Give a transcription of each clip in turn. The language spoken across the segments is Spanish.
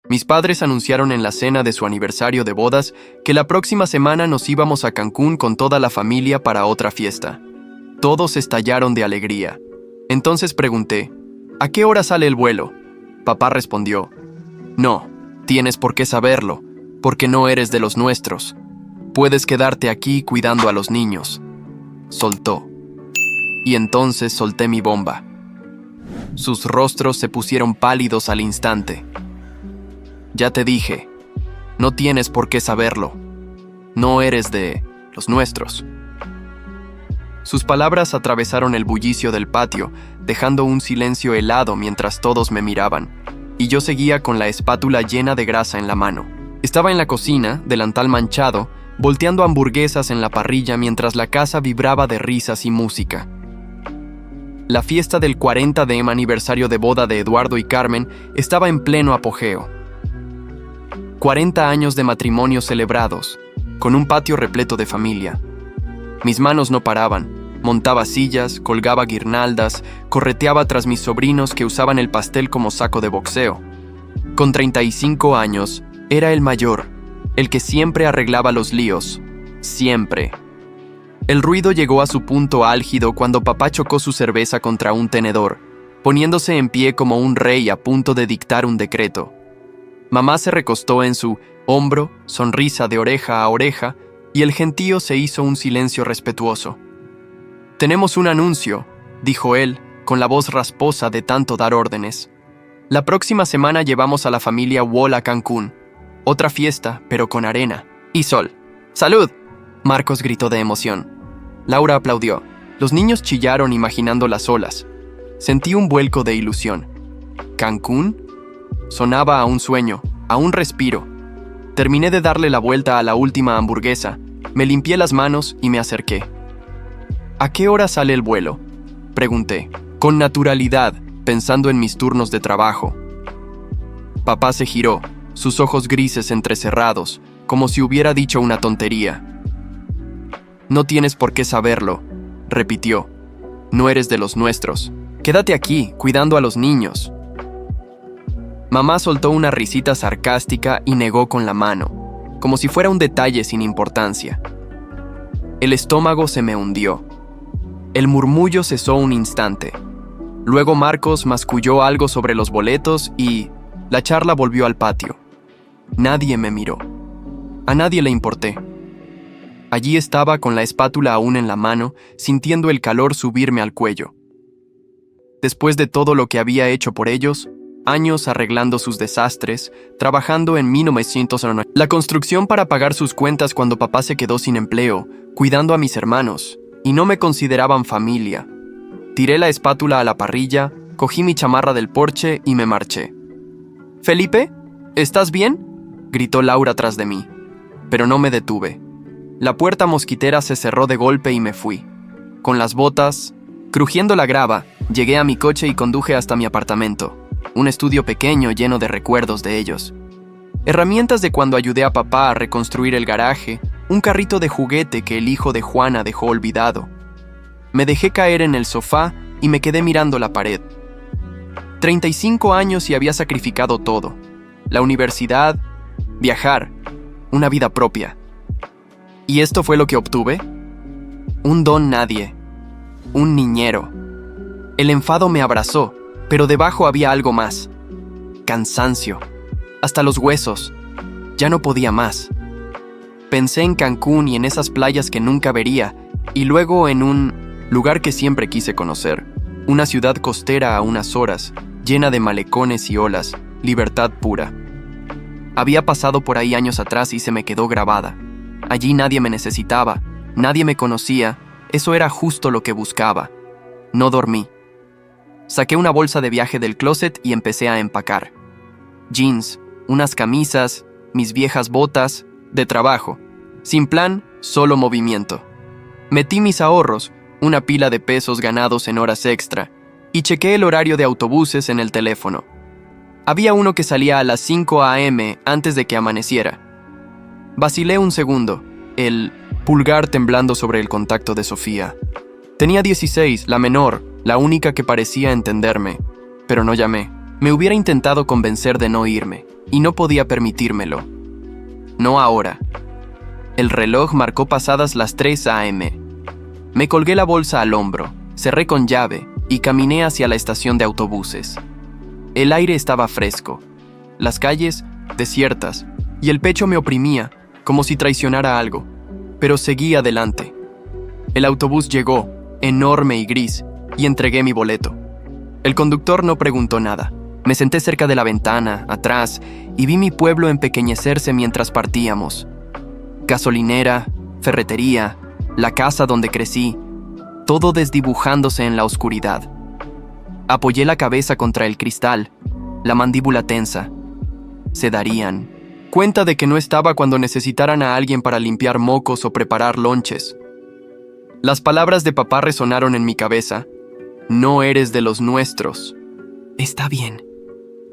Mis padres anunciaron en la cena de su aniversario de bodas que la próxima semana nos íbamos a Cancún con toda la familia para otra fiesta. Todos estallaron de alegría. Entonces pregunté, ¿a qué hora sale el vuelo? Papá respondió, no, tienes por qué saberlo, porque no eres de los nuestros. Puedes quedarte aquí cuidando a los niños. Soltó. Y entonces solté mi bomba. Sus rostros se pusieron pálidos al instante. Ya te dije, no tienes por qué saberlo. No eres de los nuestros. Sus palabras atravesaron el bullicio del patio, dejando un silencio helado mientras todos me miraban, y yo seguía con la espátula llena de grasa en la mano. Estaba en la cocina, delantal manchado, volteando hamburguesas en la parrilla mientras la casa vibraba de risas y música. La fiesta del 40º aniversario de boda de Eduardo y Carmen estaba en pleno apogeo. 40 años de matrimonio celebrados, con un patio repleto de familia. Mis manos no paraban, montaba sillas, colgaba guirnaldas, correteaba tras mis sobrinos que usaban el pastel como saco de boxeo. Con 35 años, era el mayor, el que siempre arreglaba los líos, siempre. El ruido llegó a su punto álgido cuando papá chocó su cerveza contra un tenedor, poniéndose en pie como un rey a punto de dictar un decreto. Mamá se recostó en su hombro, sonrisa de oreja a oreja, y el gentío se hizo un silencio respetuoso. «Tenemos un anuncio», dijo él, con la voz rasposa de tanto dar órdenes. «La próxima semana llevamos a la familia Wall a Cancún. Otra fiesta, pero con arena y sol. ¡Salud!», Marcos gritó de emoción. Laura aplaudió. Los niños chillaron imaginando las olas. Sentí un vuelco de ilusión. ¿Cancún? Sonaba a un sueño, a un respiro. Terminé de darle la vuelta a la última hamburguesa, me limpié las manos y me acerqué. ¿A qué hora sale el vuelo?, pregunté, con naturalidad, pensando en mis turnos de trabajo. Papá se giró, sus ojos grises entrecerrados, como si hubiera dicho una tontería. «No tienes por qué saberlo», repitió. «No eres de los nuestros. Quédate aquí, cuidando a los niños». Mamá soltó una risita sarcástica y negó con la mano, como si fuera un detalle sin importancia. El estómago se me hundió. El murmullo cesó un instante. Luego Marcos masculló algo sobre los boletos y la charla volvió al patio. Nadie me miró. A nadie le importé. Allí estaba con la espátula aún en la mano, sintiendo el calor subirme al cuello. Después de todo lo que había hecho por ellos, años arreglando sus desastres, trabajando en 1990, la construcción para pagar sus cuentas cuando papá se quedó sin empleo, cuidando a mis hermanos, y no me consideraban familia. Tiré la espátula a la parrilla, cogí mi chamarra del porche y me marché. «¿Felipe? ¿Estás bien?», gritó Laura tras de mí, pero no me detuve. La puerta mosquitera se cerró de golpe y me fui. Con las botas, crujiendo la grava, llegué a mi coche y conduje hasta mi apartamento, un estudio pequeño lleno de recuerdos de ellos. Herramientas de cuando ayudé a papá a reconstruir el garaje, un carrito de juguete que el hijo de Juana dejó olvidado. Me dejé caer en el sofá y me quedé mirando la pared. 35 años y había sacrificado todo. La universidad, viajar, una vida propia. ¿Y esto fue lo que obtuve? Un don nadie. Un niñero. El enfado me abrazó, pero debajo había algo más. Cansancio. Hasta los huesos. Ya no podía más. Pensé en Cancún y en esas playas que nunca vería, y luego en un lugar que siempre quise conocer. Una ciudad costera a unas horas, llena de malecones y olas, libertad pura. Había pasado por ahí años atrás y se me quedó grabada. Allí nadie me necesitaba, nadie me conocía, eso era justo lo que buscaba. No dormí. Saqué una bolsa de viaje del closet y empecé a empacar. Jeans, unas camisas, mis viejas botas, de trabajo. Sin plan, solo movimiento. Metí mis ahorros, una pila de pesos ganados en horas extra, y chequé el horario de autobuses en el teléfono. Había uno que salía a las 5 a.m. antes de que amaneciera. Vacilé un segundo, el pulgar temblando sobre el contacto de Sofía. Tenía 16, la menor, la única que parecía entenderme, pero no llamé. Me hubiera intentado convencer de no irme. y no podía permitírmelo. No ahora. El reloj marcó pasadas las 3 a.m. Me colgué la bolsa al hombro, cerré con llave y caminé hacia la estación de autobuses. El aire estaba fresco, las calles desiertas, y el pecho me oprimía, como si traicionara algo, pero seguí adelante. El autobús llegó, enorme y gris, y entregué mi boleto. El conductor no preguntó nada. Me senté cerca de la ventana, atrás, y vi mi pueblo empequeñecerse mientras partíamos. Gasolinera, ferretería, la casa donde crecí, todo desdibujándose en la oscuridad. Apoyé la cabeza contra el cristal, la mandíbula tensa. Se darían cuenta de que no estaba cuando necesitaran a alguien para limpiar mocos o preparar lonches. Las palabras de papá resonaron en mi cabeza. No eres de los nuestros. Está bien.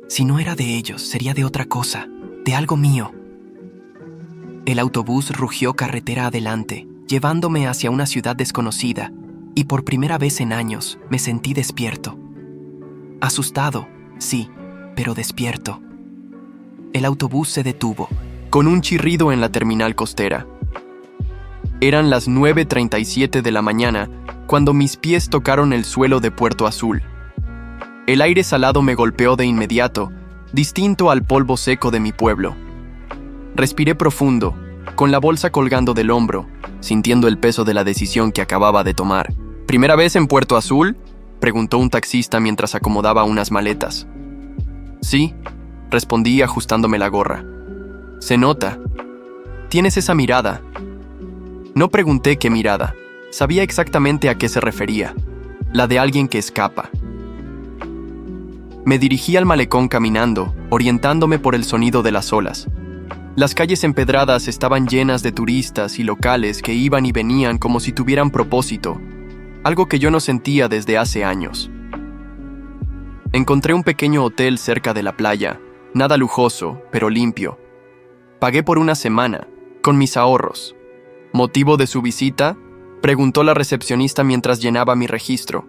Si no era de ellos, sería de otra cosa, de algo mío. El autobús rugió carretera adelante, llevándome hacia una ciudad desconocida, y por primera vez en años me sentí despierto. Asustado, sí, pero despierto. El autobús se detuvo, con un chirrido en la terminal costera. Eran las 9:37 de la mañana cuando mis pies tocaron el suelo de Puerto Azul. El aire salado me golpeó de inmediato, distinto al polvo seco de mi pueblo. Respiré profundo, con la bolsa colgando del hombro, sintiendo el peso de la decisión que acababa de tomar. ¿Primera vez en Puerto Azul?, preguntó un taxista mientras acomodaba unas maletas. Sí, respondí ajustándome la gorra. Se nota. Tienes esa mirada. No pregunté qué mirada. Sabía exactamente a qué se refería. La de alguien que escapa. Me dirigí al malecón caminando, orientándome por el sonido de las olas. Las calles empedradas estaban llenas de turistas y locales que iban y venían como si tuvieran propósito, algo que yo no sentía desde hace años. Encontré un pequeño hotel cerca de la playa, nada lujoso, pero limpio. Pagué por una semana, con mis ahorros. ¿Motivo de su visita?, preguntó la recepcionista mientras llenaba mi registro.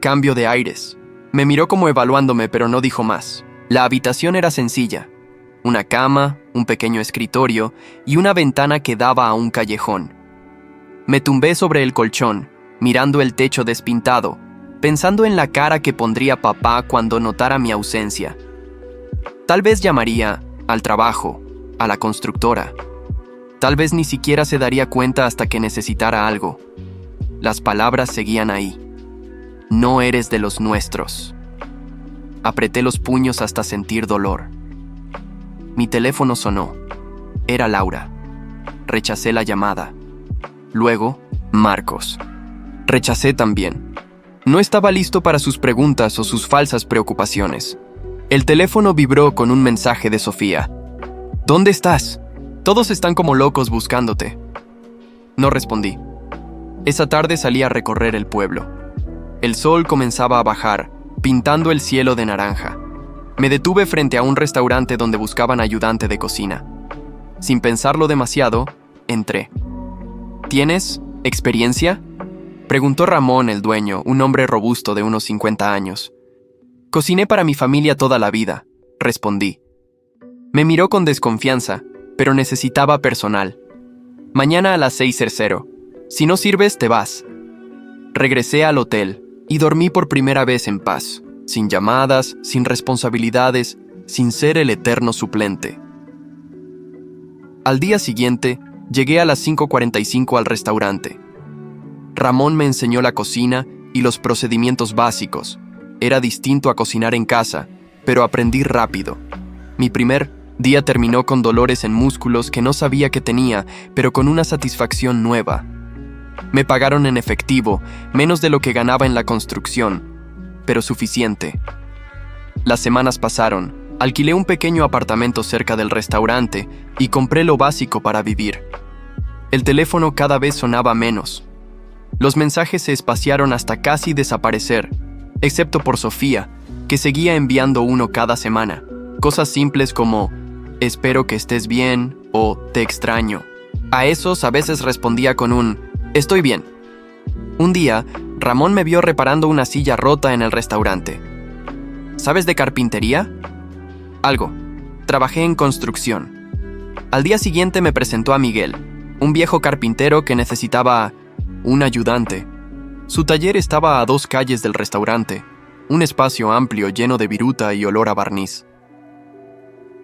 Cambio de aires. Me miró como evaluándome, pero no dijo más. La habitación era sencilla. Una cama, un pequeño escritorio y una ventana que daba a un callejón. Me tumbé sobre el colchón, mirando el techo despintado, pensando en la cara que pondría papá cuando notara mi ausencia. Tal vez llamaría al trabajo, a la constructora. Tal vez ni siquiera se daría cuenta hasta que necesitara algo. Las palabras seguían ahí. No eres de los nuestros. Apreté los puños hasta sentir dolor. Mi teléfono sonó. Era Laura. Rechacé la llamada. Luego, Marcos. Rechacé también. No estaba listo para sus preguntas o sus falsas preocupaciones. El teléfono vibró con un mensaje de Sofía. ¿Dónde estás? Todos están como locos buscándote. No respondí. Esa tarde salí a recorrer el pueblo. El sol comenzaba a bajar, pintando el cielo de naranja. Me detuve frente a un restaurante donde buscaban ayudante de cocina. Sin pensarlo demasiado, entré. ¿Tienes experiencia?, preguntó Ramón, el dueño, un hombre robusto de unos 50 años. Cociné para mi familia toda la vida, respondí. Me miró con desconfianza, pero necesitaba personal. Mañana a las 6:00. Si no sirves, te vas. Regresé al hotel y dormí por primera vez en paz, sin llamadas, sin responsabilidades, sin ser el eterno suplente. Al día siguiente, llegué a las 5:45 al restaurante. Ramón me enseñó la cocina y los procedimientos básicos. Era distinto a cocinar en casa, pero aprendí rápido. Mi primer día terminó con dolores en músculos que no sabía que tenía, pero con una satisfacción nueva. Me pagaron en efectivo, menos de lo que ganaba en la construcción, pero suficiente. Las semanas pasaron, alquilé un pequeño apartamento cerca del restaurante y compré lo básico para vivir. El teléfono cada vez sonaba menos. Los mensajes se espaciaron hasta casi desaparecer, excepto por Sofía, que seguía enviando uno cada semana. Cosas simples como «espero que estés bien» o «te extraño». A esos a veces respondía con un «estoy bien». Un día, Ramón me vio reparando una silla rota en el restaurante. «¿Sabes de carpintería?» «Algo». Trabajé en construcción. Al día siguiente me presentó a Miguel, un viejo carpintero que necesitaba un ayudante. Su taller estaba a 2 calles del restaurante, un espacio amplio lleno de viruta y olor a barniz.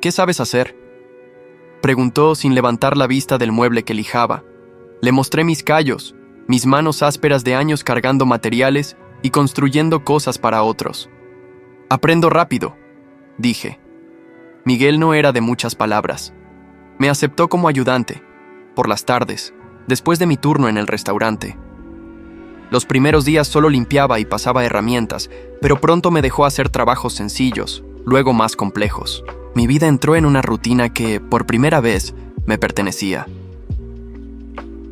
¿Qué sabes hacer?, preguntó sin levantar la vista del mueble que lijaba. Le mostré mis callos, mis manos ásperas de años cargando materiales y construyendo cosas para otros. Aprendo rápido, dije. Miguel no era de muchas palabras. Me aceptó como ayudante, por las tardes, después de mi turno en el restaurante. Los primeros días solo limpiaba y pasaba herramientas, pero pronto me dejó hacer trabajos sencillos, luego más complejos. Mi vida entró en una rutina que, por primera vez, me pertenecía.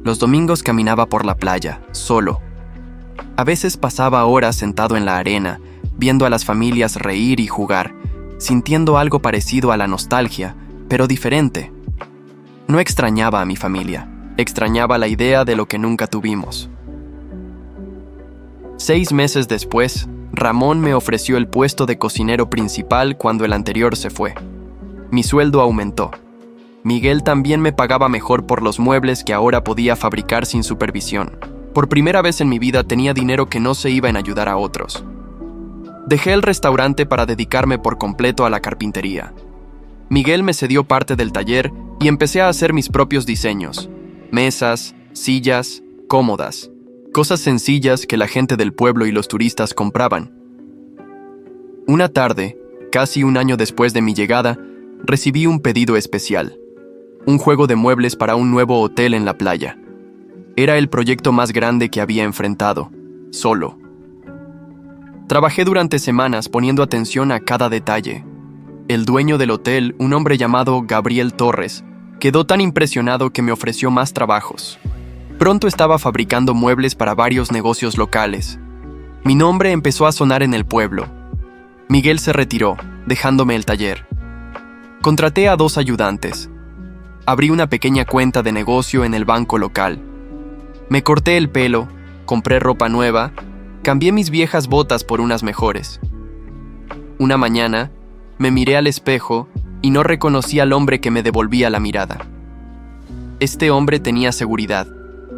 Los domingos caminaba por la playa, solo. A veces pasaba horas sentado en la arena, viendo a las familias reír y jugar, sintiendo algo parecido a la nostalgia, pero diferente. No extrañaba a mi familia, extrañaba la idea de lo que nunca tuvimos. 6 meses después, Ramón me ofreció el puesto de cocinero principal cuando el anterior se fue. Mi sueldo aumentó. Miguel también me pagaba mejor por los muebles que ahora podía fabricar sin supervisión. Por primera vez en mi vida tenía dinero que no se iba en ayudar a otros. Dejé el restaurante para dedicarme por completo a la carpintería. Miguel me cedió parte del taller y empecé a hacer mis propios diseños. Mesas, sillas, cómodas. Cosas sencillas que la gente del pueblo y los turistas compraban. Una tarde, casi un año después de mi llegada, recibí un pedido especial. Un juego de muebles para un nuevo hotel en la playa. Era el proyecto más grande que había enfrentado, solo. Trabajé durante semanas poniendo atención a cada detalle. El dueño del hotel, un hombre llamado Gabriel Torres, quedó tan impresionado que me ofreció más trabajos. Pronto estaba fabricando muebles para varios negocios locales. Mi nombre empezó a sonar en el pueblo. Miguel se retiró, dejándome el taller. Contraté a 2 ayudantes. Abrí una pequeña cuenta de negocio en el banco local. Me corté el pelo, compré ropa nueva, cambié mis viejas botas por unas mejores. Una mañana, me miré al espejo y no reconocí al hombre que me devolvía la mirada. Este hombre tenía seguridad,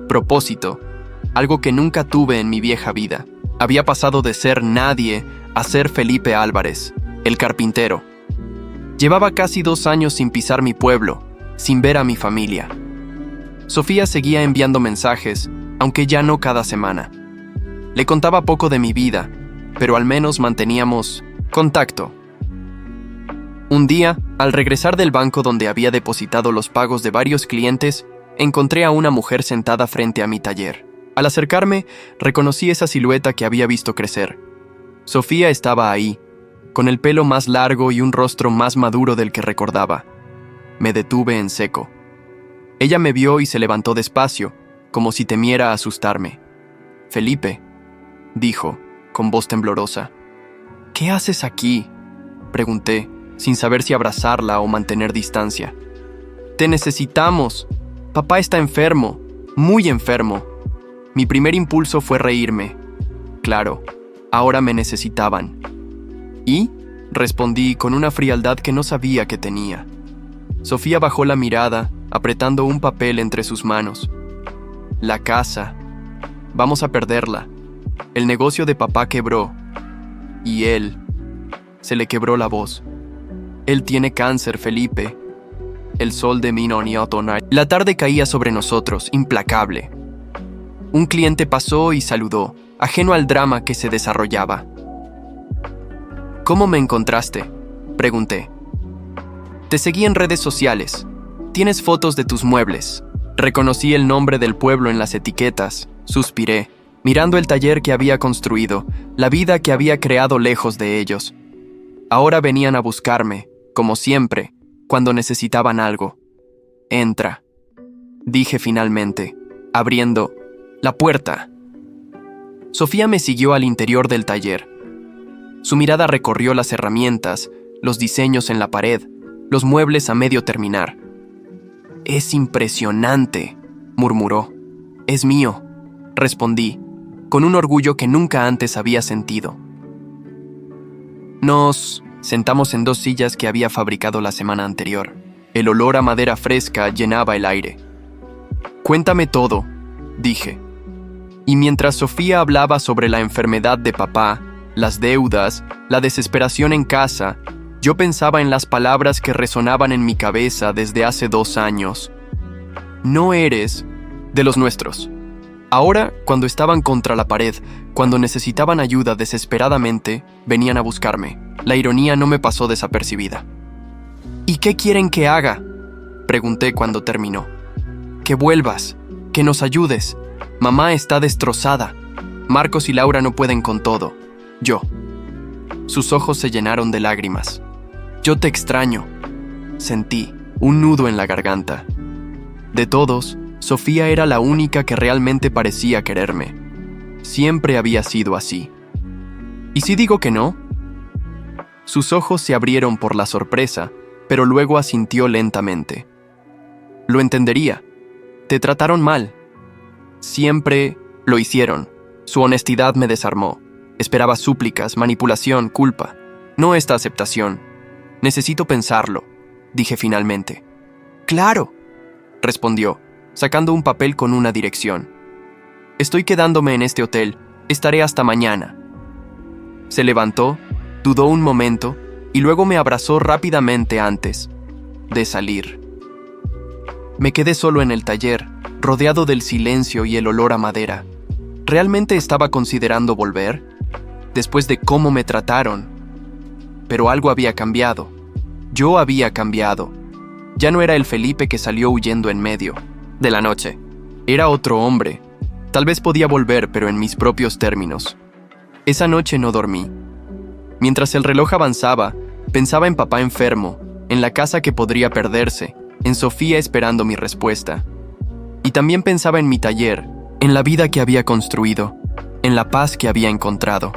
propósito, algo que nunca tuve en mi vieja vida. Había pasado de ser nadie a ser Felipe Álvarez, el carpintero. Llevaba casi 2 años sin pisar mi pueblo, sin ver a mi familia. Sofía seguía enviando mensajes, aunque ya no cada semana. Le contaba poco de mi vida, pero al menos manteníamos contacto. Un día, al regresar del banco donde había depositado los pagos de varios clientes, encontré a una mujer sentada frente a mi taller. Al acercarme, reconocí esa silueta que había visto crecer. Sofía estaba ahí, con el pelo más largo y un rostro más maduro del que recordaba. Me detuve en seco. Ella me vio y se levantó despacio, como si temiera asustarme. «Felipe», dijo, con voz temblorosa. «¿Qué haces aquí?», pregunté, sin saber si abrazarla o mantener distancia. «Te necesitamos. Papá está enfermo, muy enfermo». Mi primer impulso fue reírme. Claro, ahora me necesitaban. «¿Y?», respondí con una frialdad que no sabía que tenía. Sofía bajó la mirada, apretando un papel entre sus manos. «La casa. Vamos a perderla. El negocio de papá quebró. Y él». Se le quebró la voz. «Él tiene cáncer, Felipe». El sol de Minoniotona. La tarde caía sobre nosotros, implacable. Un cliente pasó y saludó, ajeno al drama que se desarrollaba. «¿Cómo me encontraste?», pregunté. «Te seguí en redes sociales. Tienes fotos de tus muebles». Reconocí el nombre del pueblo en las etiquetas. Suspiré, mirando el taller que había construido, la vida que había creado lejos de ellos. Ahora venían a buscarme, como siempre, cuando necesitaban algo. «Entra», dije finalmente, abriendo la puerta. Sofía me siguió al interior del taller. Su mirada recorrió las herramientas, los diseños en la pared, los muebles a medio terminar. «Es impresionante», murmuró. «Es mío», respondí, con un orgullo que nunca antes había sentido. Nos Sentamos en 2 sillas que había fabricado la semana anterior. El olor a madera fresca llenaba el aire. «Cuéntame todo», dije. Y mientras Sofía hablaba sobre la enfermedad de papá, las deudas, la desesperación en casa, yo pensaba en las palabras que resonaban en mi cabeza desde hace 2 años. No eres de los nuestros. Ahora, cuando estaban contra la pared, cuando necesitaban ayuda desesperadamente, venían a buscarme. La ironía no me pasó desapercibida. «¿Y qué quieren que haga?», pregunté cuando terminó. «Que vuelvas, que nos ayudes. Mamá está destrozada. Marcos y Laura no pueden con todo. Yo». Sus ojos se llenaron de lágrimas. «Yo te extraño». Sentí un nudo en la garganta. De todos, Sofía era la única que realmente parecía quererme. Siempre había sido así. ¿Y si digo que no? Sus ojos se abrieron por la sorpresa, pero luego asintió lentamente. Lo entendería. Te trataron mal. Siempre lo hicieron. Su honestidad me desarmó. Esperaba súplicas, manipulación, culpa. No esta aceptación. Necesito pensarlo, dije finalmente. «Claro», respondió, sacando un papel con una dirección. «Estoy quedándome en este hotel. Estaré hasta mañana». Se levantó, dudó un momento y luego me abrazó rápidamente antes de salir. Me quedé solo en el taller, rodeado del silencio y el olor a madera. ¿Realmente estaba considerando volver? Después de cómo me trataron. Pero algo había cambiado. Yo había cambiado. Ya no era el Felipe que salió huyendo en medio de la noche. Era otro hombre. Tal vez podía volver, pero en mis propios términos. Esa noche no dormí. Mientras el reloj avanzaba, pensaba en papá enfermo, en la casa que podría perderse, en Sofía esperando mi respuesta. Y también pensaba en mi taller, en la vida que había construido, en la paz que había encontrado.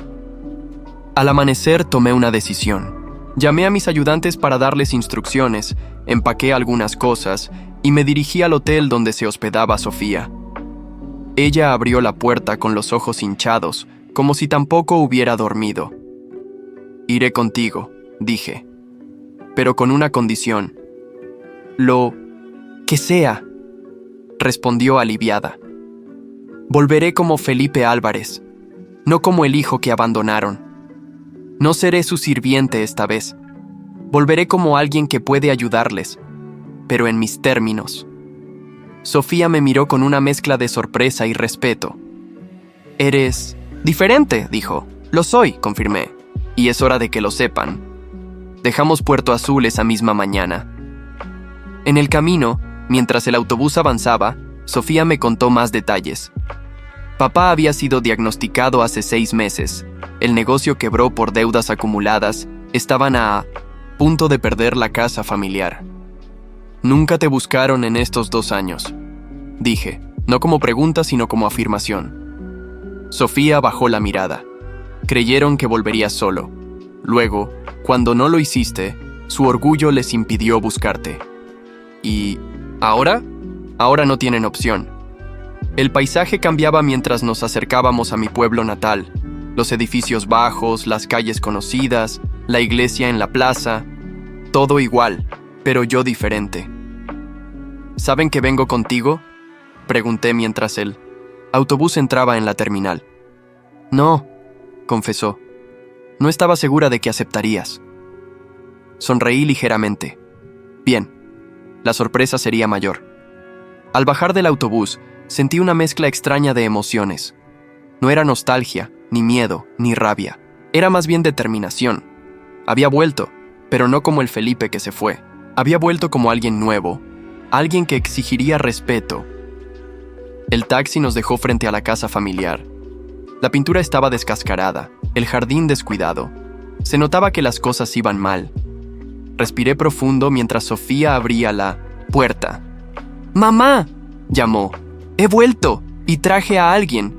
Al amanecer tomé una decisión. Llamé a mis ayudantes para darles instrucciones, empaqué algunas cosas y me dirigí al hotel donde se hospedaba Sofía. Ella abrió la puerta con los ojos hinchados, como si tampoco hubiera dormido. «Iré contigo», dije, «pero con una condición». «Lo que sea», respondió aliviada. «Volveré como Felipe Álvarez, no como el hijo que abandonaron. No seré su sirviente esta vez. Volveré como alguien que puede ayudarles, pero en mis términos». Sofía me miró con una mezcla de sorpresa y respeto. «Eres diferente», dijo. «Lo soy», confirmé, «y es hora de que lo sepan». Dejamos Puerto Azul esa misma mañana. En el camino, mientras el autobús avanzaba, Sofía me contó más detalles. Papá había sido diagnosticado hace 6 meses. El negocio quebró por deudas acumuladas. Estaban a punto de perder la casa familiar. «Nunca te buscaron en estos 2 años», dije, no como pregunta sino como afirmación. Sofía bajó la mirada. Creyeron que volverías solo. Luego, cuando no lo hiciste, su orgullo les impidió buscarte. ¿Y ahora? Ahora no tienen opción. El paisaje cambiaba mientras nos acercábamos a mi pueblo natal. Los edificios bajos, las calles conocidas, la iglesia en la plaza. Todo igual, pero yo diferente. «¿Saben que vengo contigo?», pregunté mientras el autobús entraba en la terminal. «No», confesó. «No estaba segura de que aceptarías». Sonreí ligeramente. Bien, la sorpresa sería mayor. Al bajar del autobús, sentí una mezcla extraña de emociones. No era nostalgia, ni miedo, ni rabia. Era más bien determinación. Había vuelto, pero no como el Felipe que se fue. Había vuelto como alguien nuevo, alguien que exigiría respeto. El taxi nos dejó frente a la casa familiar. La pintura estaba descascarada, el jardín descuidado. Se notaba que las cosas iban mal. Respiré profundo mientras Sofía abría la puerta. «¡Mamá!», llamó. «He vuelto y traje a alguien».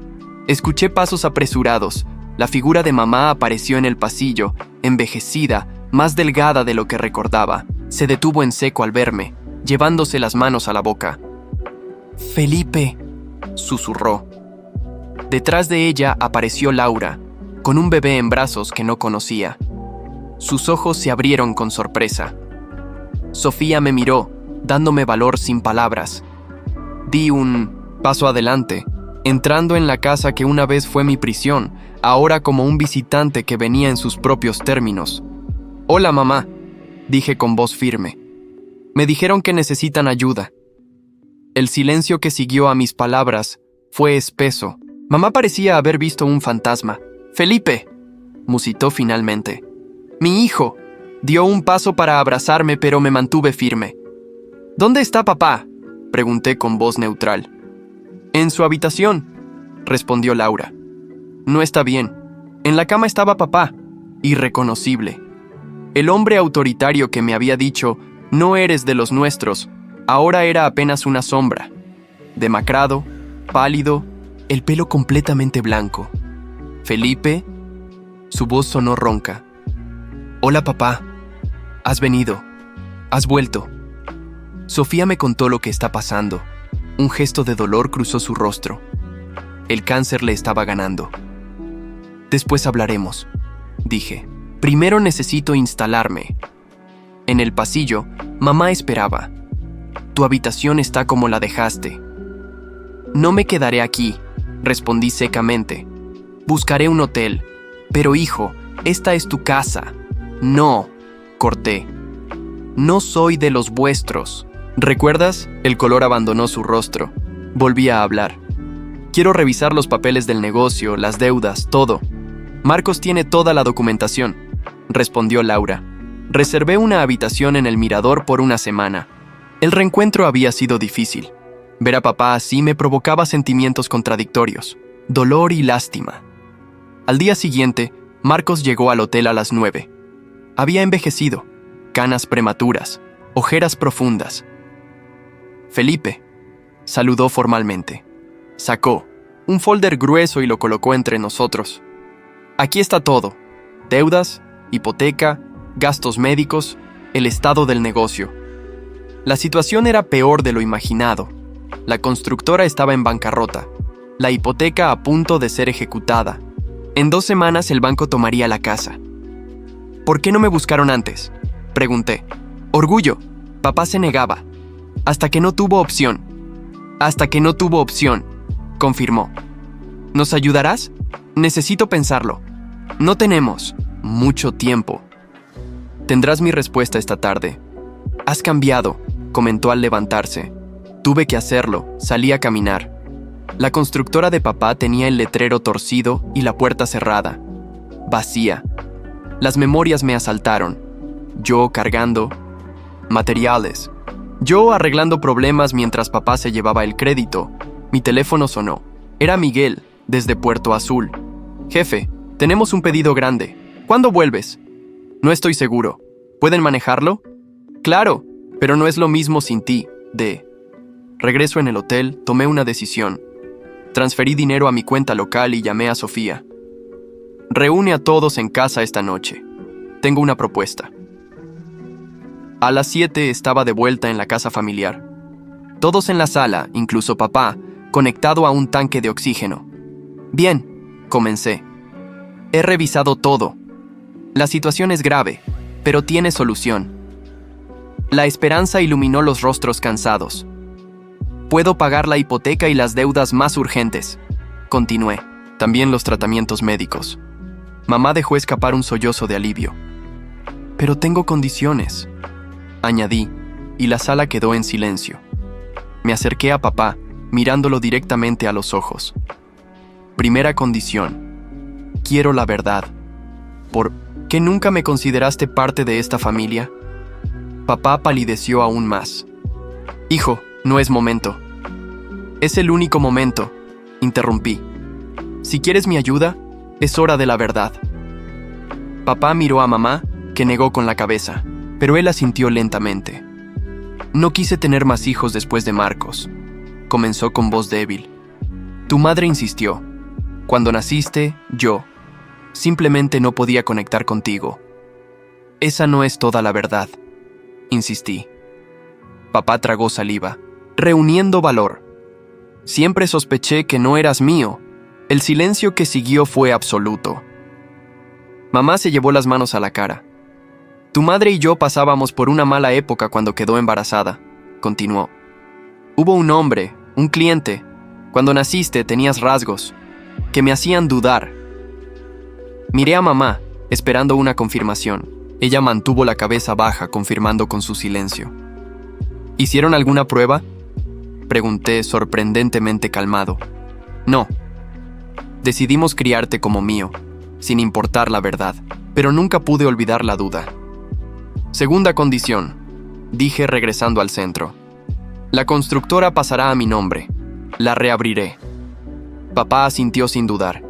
Escuché pasos apresurados. La figura de mamá apareció en el pasillo, envejecida, más delgada de lo que recordaba. Se detuvo en seco al verme, llevándose las manos a la boca. «Felipe», susurró. Detrás de ella apareció Laura, con un bebé en brazos que no conocía. Sus ojos se abrieron con sorpresa. Sofía me miró, dándome valor sin palabras. Di un paso adelante, entrando en la casa que una vez fue mi prisión, ahora como un visitante que venía en sus propios términos. «Hola, mamá», dije con voz firme. «Me dijeron que necesitan ayuda». El silencio que siguió a mis palabras fue espeso. Mamá parecía haber visto un fantasma. «Felipe», musitó finalmente. «Mi hijo». Dio un paso para abrazarme, pero me mantuve firme. «¿Dónde está papá?», pregunté con voz neutral. «En su habitación», respondió Laura. «No está bien. En la cama estaba papá, irreconocible. El hombre autoritario que me había dicho, no eres de los nuestros, ahora era apenas una sombra. Demacrado, pálido, el pelo completamente blanco. Felipe», su voz sonó ronca. «Hola, papá. Has venido. Has vuelto». Sofía me contó lo que está pasando. Un gesto de dolor cruzó su rostro. El cáncer le estaba ganando. «Después hablaremos», dije. «Primero necesito instalarme». En el pasillo, mamá esperaba. «Tu habitación está como la dejaste». «No me quedaré aquí», respondí secamente. «Buscaré un hotel. Pero hijo, esta es tu casa». «No», corté. «No soy de los vuestros». ¿Recuerdas? El color abandonó su rostro. Volví a hablar. «Quiero revisar los papeles del negocio, las deudas, todo». «Marcos tiene toda la documentación», respondió Laura. «Reservé una habitación en el Mirador por una semana». El reencuentro había sido difícil. Ver a papá así me provocaba sentimientos contradictorios, dolor y lástima. Al día siguiente, Marcos llegó al hotel a las 9. Había envejecido, canas prematuras, ojeras profundas. «Felipe», saludó formalmente. Sacó un folder grueso y lo colocó entre nosotros. «Aquí está todo: deudas, hipoteca, gastos médicos, el estado del negocio». La situación era peor de lo imaginado. La constructora estaba en bancarrota, la hipoteca a punto de ser ejecutada. En 2 semanas el banco tomaría la casa. «¿Por qué no me buscaron antes?», pregunté. «Orgullo». Papá se negaba. «Hasta que no tuvo opción». «Hasta que no tuvo opción», confirmó. «¿Nos ayudarás? Necesito pensarlo. No tenemos mucho tiempo». «Tendrás mi respuesta esta tarde». «Has cambiado», comentó al levantarse. Tuve que hacerlo, salí a caminar. La constructora de papá tenía el letrero torcido y la puerta cerrada. Vacía. Las memorias me asaltaron. Yo cargando materiales. Yo arreglando problemas mientras papá se llevaba el crédito. Mi teléfono sonó. Era Miguel, desde Puerto Azul. «Jefe, tenemos un pedido grande. ¿Cuándo vuelves?» «No estoy seguro. ¿Pueden manejarlo?» «Claro, pero no es lo mismo sin ti». Regreso en el hotel, tomé una decisión. Transferí dinero a mi cuenta local y llamé a Sofía. «Reúne a todos en casa esta noche. Tengo una propuesta». A las 7 estaba de vuelta en la casa familiar. Todos en la sala, incluso papá, conectado a un tanque de oxígeno. «Bien», comencé. «He revisado todo. La situación es grave, pero tiene solución». La esperanza iluminó los rostros cansados. «Puedo pagar la hipoteca y las deudas más urgentes», continué. «También los tratamientos médicos». Mamá dejó escapar un sollozo de alivio. «Pero tengo condiciones», añadí, y la sala quedó en silencio. Me acerqué a papá, mirándolo directamente a los ojos. «Primera condición. Quiero la verdad. ¿Por qué nunca me consideraste parte de esta familia?» Papá palideció aún más. «Hijo, no es momento». «Es el único momento», interrumpí. «Si quieres mi ayuda, es hora de la verdad». Papá miró a mamá, que negó con la cabeza, pero él asintió lentamente. «No quise tener más hijos después de Marcos», comenzó con voz débil. «Tu madre insistió. Cuando naciste, yo simplemente no podía conectar contigo. Esa no es toda la verdad», insistí. Papá tragó saliva, reuniendo valor. «Siempre sospeché que no eras mío». El silencio que siguió fue absoluto. Mamá se llevó las manos a la cara. Tu madre y yo pasábamos por una mala época cuando quedó embarazada, continuó. Hubo un hombre, un cliente. Cuando naciste tenías rasgos que me hacían dudar. Miré a mamá, esperando una confirmación. Ella mantuvo la cabeza baja, confirmando con su silencio. ¿Hicieron alguna prueba?, pregunté, sorprendentemente calmado. No. Decidimos criarte como mío, sin importar la verdad, pero nunca pude olvidar la duda. Segunda condición, dije regresando al centro. La constructora pasará a mi nombre. La reabriré. Papá asintió sin dudar.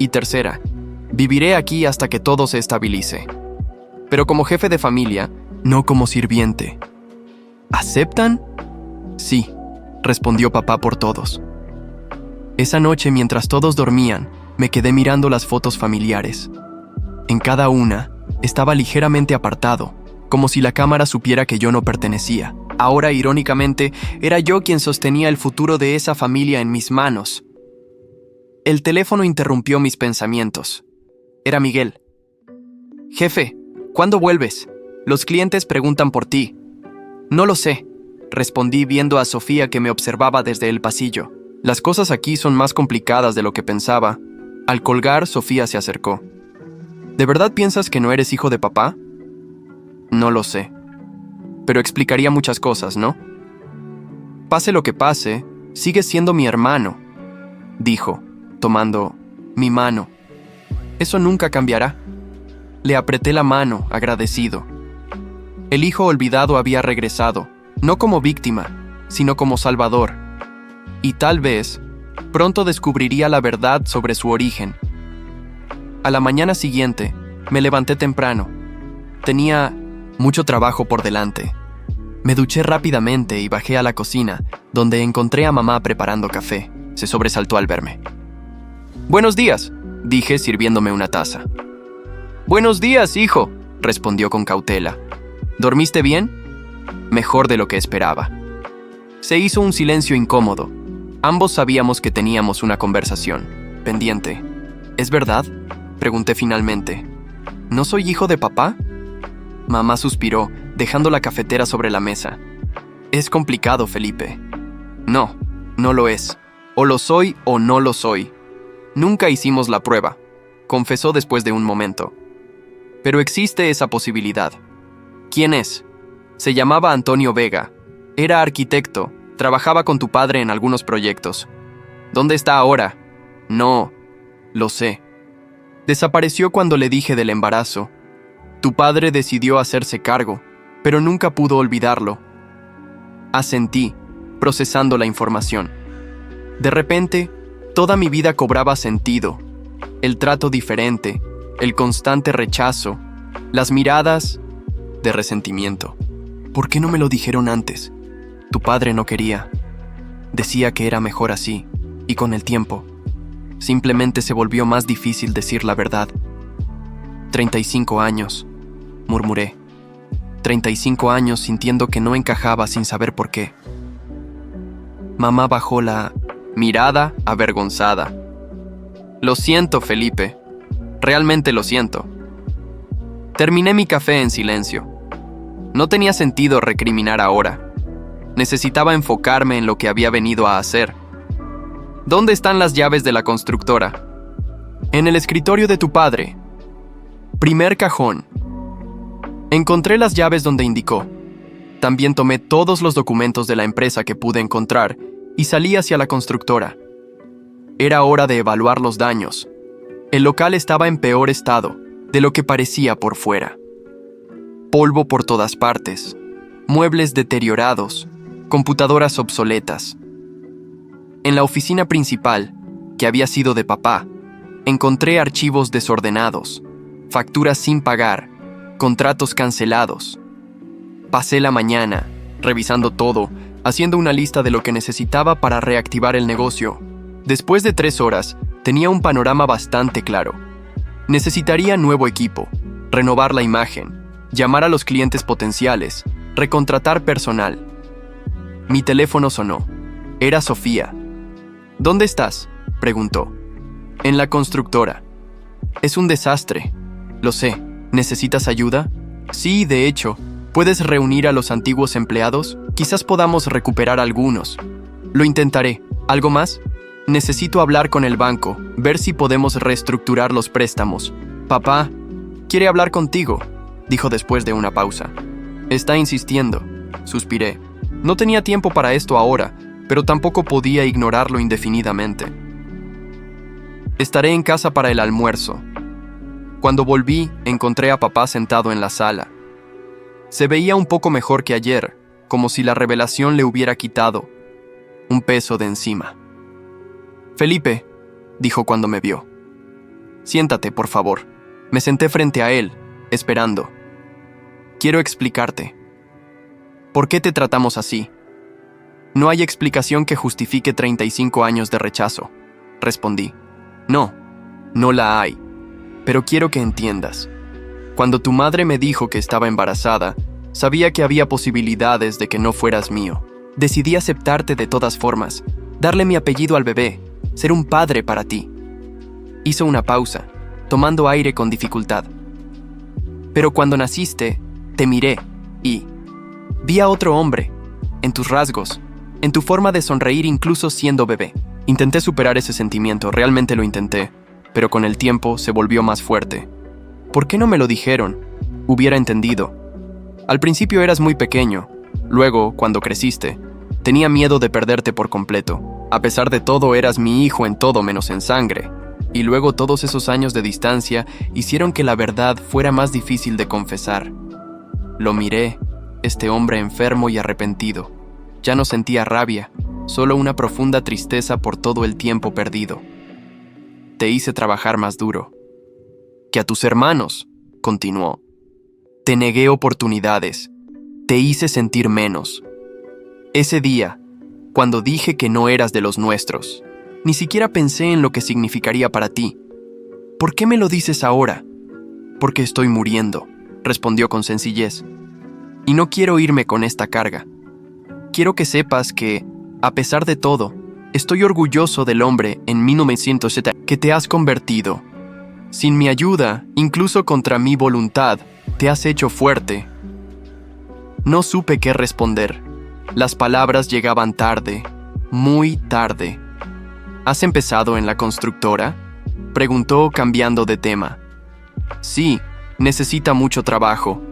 Y tercera, viviré aquí hasta que todo se estabilice. Pero como jefe de familia, no como sirviente. ¿Aceptan? Sí, respondió papá por todos. Esa noche, mientras todos dormían, me quedé mirando las fotos familiares. En cada una, estaba ligeramente apartado, como si la cámara supiera que yo no pertenecía. Ahora, irónicamente, era yo quien sostenía el futuro de esa familia en mis manos. El teléfono interrumpió mis pensamientos. Era Miguel. Jefe, ¿cuándo vuelves? Los clientes preguntan por ti. No lo sé, respondí viendo a Sofía que me observaba desde el pasillo. Las cosas aquí son más complicadas de lo que pensaba. Al colgar, Sofía se acercó. ¿De verdad piensas que no eres hijo de papá? No lo sé. Pero explicaría muchas cosas, ¿no? Pase lo que pase, sigues siendo mi hermano, dijo, tomando mi mano. Eso nunca cambiará. Le apreté la mano, agradecido. El hijo olvidado había regresado, no como víctima, sino como salvador. Y tal vez, pronto descubriría la verdad sobre su origen. A la mañana siguiente, me levanté temprano. Tenía mucho trabajo por delante. Me duché rápidamente y bajé a la cocina, donde encontré a mamá preparando café. Se sobresaltó al verme. «Buenos días», dije sirviéndome una taza. «Buenos días, hijo», respondió con cautela. «¿Dormiste bien?» Mejor de lo que esperaba. Se hizo un silencio incómodo. Ambos sabíamos que teníamos una conversación pendiente. ¿Es verdad?, pregunté finalmente. ¿No soy hijo de papá? Mamá suspiró, dejando la cafetera sobre la mesa. Es complicado, Felipe. No, no lo es. O lo soy o no lo soy. Nunca hicimos la prueba, confesó después de un momento. Pero existe esa posibilidad. ¿Quién es? Se llamaba Antonio Vega. Era arquitecto. Trabajaba con tu padre en algunos proyectos. ¿Dónde está ahora? No, lo sé. Desapareció cuando le dije del embarazo. Tu padre decidió hacerse cargo, pero nunca pudo olvidarlo. Asentí, procesando la información. De repente, toda mi vida cobraba sentido. El trato diferente, el constante rechazo, las miradas de resentimiento. ¿Por qué no me lo dijeron antes? Tu padre no quería. Decía que era mejor así, y con el tiempo, simplemente se volvió más difícil decir la verdad. 35 años, murmuré. 35 años sintiendo que no encajaba sin saber por qué. Mamá bajó la mirada avergonzada. Lo siento, Felipe. Realmente lo siento. Terminé mi café en silencio. No tenía sentido recriminar ahora. Necesitaba enfocarme en lo que había venido a hacer. ¿Dónde están las llaves de la constructora? En el escritorio de tu padre. Primer cajón. Encontré las llaves donde indicó. También tomé todos los documentos de la empresa que pude encontrar y salí hacia la constructora. Era hora de evaluar los daños. El local estaba en peor estado de lo que parecía por fuera. Polvo por todas partes, muebles deteriorados, computadoras obsoletas. En la oficina principal, que había sido de papá, encontré archivos desordenados, facturas sin pagar, contratos cancelados. Pasé la mañana, revisando todo, haciendo una lista de lo que necesitaba para reactivar el negocio. Después de 3 horas, tenía un panorama bastante claro. Necesitaría nuevo equipo, renovar la imagen, llamar a los clientes potenciales, recontratar personal. Mi teléfono sonó. Era Sofía. ¿Dónde estás?, preguntó. En la constructora. Es un desastre. Lo sé. ¿Necesitas ayuda?, Sí, de hecho, ¿puedes reunir a los antiguos empleados? Quizás podamos recuperar algunos. Lo intentaré. ¿Algo más? Necesito hablar con el banco, ver si podemos reestructurar los préstamos. Papá quiere hablar contigo, dijo después de una pausa. Está insistiendo, suspiré. No tenía tiempo para esto ahora, pero tampoco podía ignorarlo indefinidamente. Estaré en casa para el almuerzo. Cuando volví, encontré a papá sentado en la sala. Se veía un poco mejor que ayer, como si la revelación le hubiera quitado un peso de encima. Felipe, dijo cuando me vio. Siéntate, por favor. Me senté frente a él, esperando. Quiero explicarte. ¿Por qué te tratamos así? No hay explicación que justifique 35 años de rechazo, respondí. No, no la hay. Pero quiero que entiendas. Cuando tu madre me dijo que estaba embarazada, sabía que había posibilidades de que no fueras mío. Decidí aceptarte de todas formas, darle mi apellido al bebé, ser un padre para ti. Hizo una pausa, tomando aire con dificultad. Pero cuando naciste, te miré y vi a otro hombre, en tus rasgos, en tu forma de sonreír incluso siendo bebé. Intenté superar ese sentimiento, realmente lo intenté, pero con el tiempo se volvió más fuerte. ¿Por qué no me lo dijeron? Hubiera entendido. Al principio eras muy pequeño, luego, cuando creciste, tenía miedo de perderte por completo. A pesar de todo, eras mi hijo en todo menos en sangre. Y luego todos esos años de distancia hicieron que la verdad fuera más difícil de confesar. Lo miré, este hombre enfermo y arrepentido. Ya no sentía rabia, solo una profunda tristeza por todo el tiempo perdido. Te hice trabajar más duro. Que a tus hermanos, continuó. Te negué oportunidades. Te hice sentir menos. Ese día, cuando dije que no eras de los nuestros, ni siquiera pensé en lo que significaría para ti. ¿Por qué me lo dices ahora? Porque estoy muriendo, respondió con sencillez. Y no quiero irme con esta carga. Quiero que sepas que, a pesar de todo, estoy orgulloso del hombre en 1970 que te has convertido. Sin mi ayuda, incluso contra mi voluntad, te has hecho fuerte. No supe qué responder. Las palabras llegaban tarde, muy tarde. ¿Has empezado en la constructora?, preguntó cambiando de tema. Sí, necesita mucho trabajo.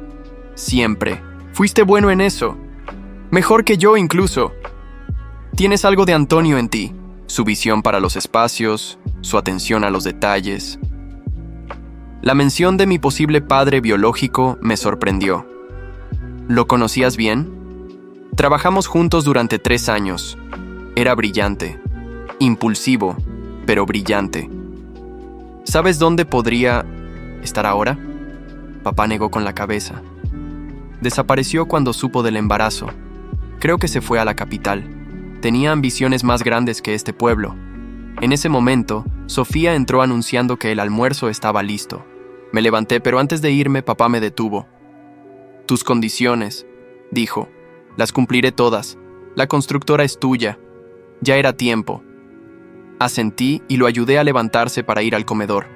Siempre. Fuiste bueno en eso. Mejor que yo incluso. Tienes algo de Antonio en ti. Su visión para los espacios, su atención a los detalles. La mención de mi posible padre biológico me sorprendió. ¿Lo conocías bien? Trabajamos juntos durante 3 años. Era brillante. Impulsivo, pero brillante. ¿Sabes dónde podría estar ahora? Papá negó con la cabeza. Desapareció cuando supo del embarazo. Creo que se fue a la capital. Tenía ambiciones más grandes que este pueblo. En ese momento, Sofía entró anunciando que el almuerzo estaba listo. Me levanté, pero antes de irme, papá me detuvo. Tus condiciones, dijo. Las cumpliré todas. La constructora es tuya. Ya era tiempo. Asentí y lo ayudé a levantarse para ir al comedor.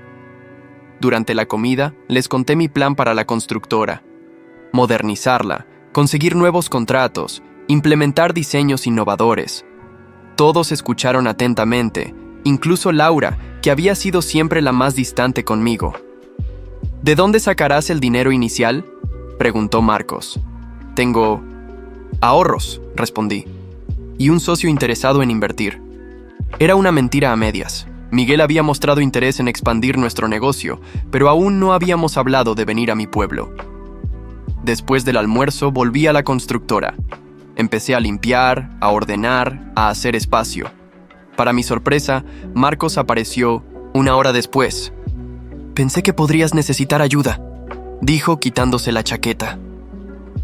Durante la comida, les conté mi plan para la constructora. Modernizarla, conseguir nuevos contratos, implementar diseños innovadores. Todos escucharon atentamente, incluso Laura, que había sido siempre la más distante conmigo. ¿De dónde sacarás el dinero inicial?, preguntó Marcos. Tengo ahorros, respondí, y un socio interesado en invertir. Era una mentira a medias. Miguel había mostrado interés en expandir nuestro negocio, pero aún no habíamos hablado de venir a mi pueblo. Después del almuerzo volví a la constructora. Empecé a limpiar, a ordenar, a hacer espacio. Para mi sorpresa, Marcos apareció 1 hora después. Pensé que podrías necesitar ayuda, dijo quitándose la chaqueta.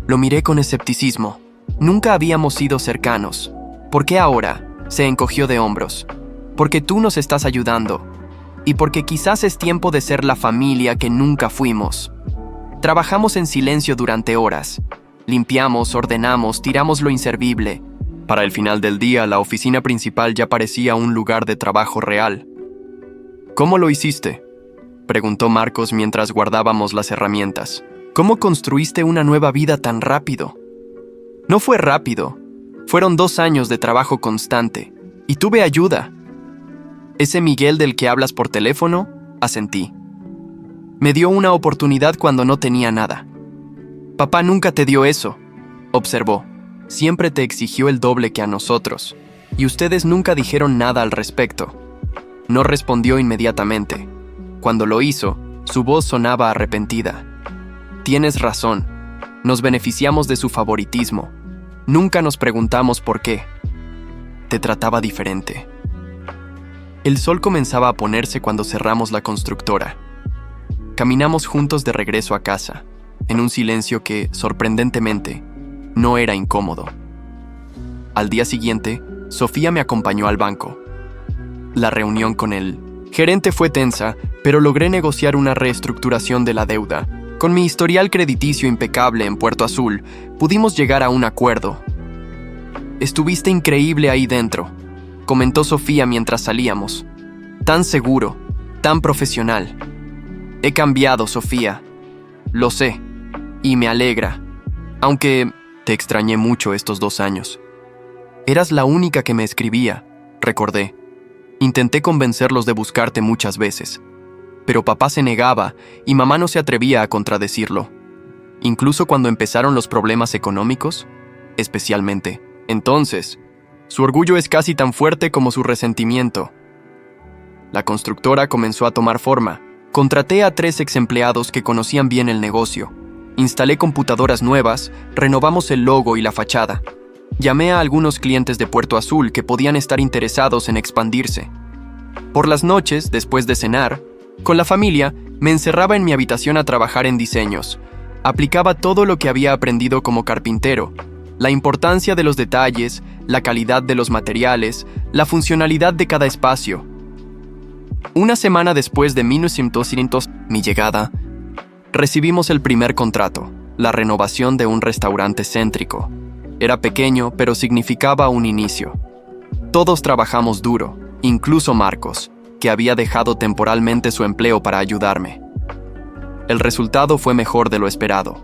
Lo miré con escepticismo. Nunca habíamos sido cercanos. ¿Por qué ahora? Se encogió de hombros. Porque tú nos estás ayudando. Y porque quizás es tiempo de ser la familia que nunca fuimos. Trabajamos en silencio durante horas. Limpiamos, ordenamos, tiramos lo inservible. Para el final del día, la oficina principal ya parecía un lugar de trabajo real. ¿Cómo lo hiciste?, preguntó Marcos mientras guardábamos las herramientas. ¿Cómo construiste una nueva vida tan rápido? No fue rápido. Fueron 2 años de trabajo constante. Y tuve ayuda. ¿Ese Miguel del que hablas por teléfono? Asentí. Me dio una oportunidad cuando no tenía nada. Papá nunca te dio eso, observó. Siempre te exigió el doble que a nosotros. Y ustedes nunca dijeron nada al respecto. No respondió inmediatamente. Cuando lo hizo, su voz sonaba arrepentida. Tienes razón. Nos beneficiamos de su favoritismo. Nunca nos preguntamos por qué. Te trataba diferente. El sol comenzaba a ponerse cuando cerramos la constructora. Caminamos juntos de regreso a casa, en un silencio que, sorprendentemente, no era incómodo. Al día siguiente, Sofía me acompañó al banco. La reunión con el gerente fue tensa, pero logré negociar una reestructuración de la deuda. Con mi historial crediticio impecable en Puerto Azul, pudimos llegar a un acuerdo. Estuviste increíble ahí dentro, comentó Sofía mientras salíamos. Tan seguro, tan profesional. He cambiado, Sofía. Lo sé, y me alegra. Aunque te extrañé mucho estos 2 años. Eras la única que me escribía, recordé. Intenté convencerlos de buscarte muchas veces. Pero papá se negaba y mamá no se atrevía a contradecirlo. Incluso cuando empezaron los problemas económicos, especialmente. Entonces, su orgullo es casi tan fuerte como su resentimiento. La constructora comenzó a tomar forma. Contraté a 3 exempleados que conocían bien el negocio. Instalé computadoras nuevas, renovamos el logo y la fachada. Llamé a algunos clientes de Puerto Azul que podían estar interesados en expandirse. Por las noches, después de cenar, con la familia, me encerraba en mi habitación a trabajar en diseños. Aplicaba todo lo que había aprendido como carpintero. La importancia de los detalles, la calidad de los materiales, la funcionalidad de cada espacio. Una semana después de mi llegada, recibimos el primer contrato, la renovación de un restaurante céntrico. Era pequeño, pero significaba un inicio. Todos trabajamos duro, incluso Marcos, que había dejado temporalmente su empleo para ayudarme. El resultado fue mejor de lo esperado.